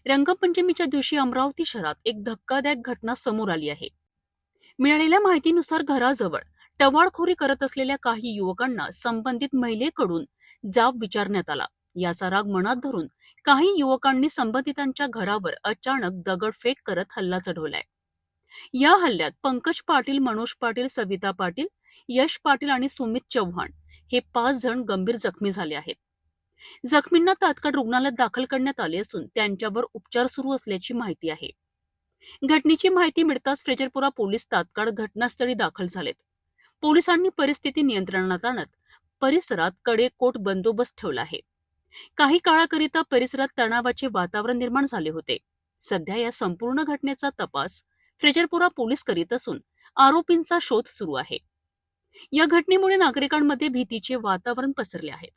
रंगपंचमीच्या दिवशी अमरावती शहरात एक धक्कादायक घटना समोर आली आहे. मिळालेल्या माहितीनुसार घराजवळ टवाळखोरी करत असलेल्या काही युवकांना संबंधित महिलेकडून जाब विचारण्यात आला. याचा राग मनात धरून काही युवकांनी संबंधितांच्या घरावर अचानक दगडफेक करत हल्ला चढवलाय. या हल्ल्यात पंकज पाटील, मनोज पाटील, सविता पाटील, यश पाटील आणि सुमित चव्हाण हे 5 जण गंभीर जखमी झाले आहेत. जखमींना तात्काळ रुग्णालयात दाखल करण्यात आले असून त्यांच्यावर उपचार सुरू असल्याची माहिती आहे. घटनेची माहिती मिळताच फ्रेजरपुरा पोलीस तात्काळ घटनास्थळी दाखल झालेत. पोलिसांनी परिस्थिती नियंत्रणात आणत परिसरात कडेकोट बंदोबस्त ठेवला आहे. काही काळाकरिता परिसरात तणावाचे वातावरण निर्माण झाले होते. सध्या या संपूर्ण घटनेचा तपास फ्रेजरपुरा पोलीस करीत असून आरोपींचा शोध सुरू आहे. या घटनेमुळे नागरिकांमध्ये भीतीचे वातावरण पसरले आहे.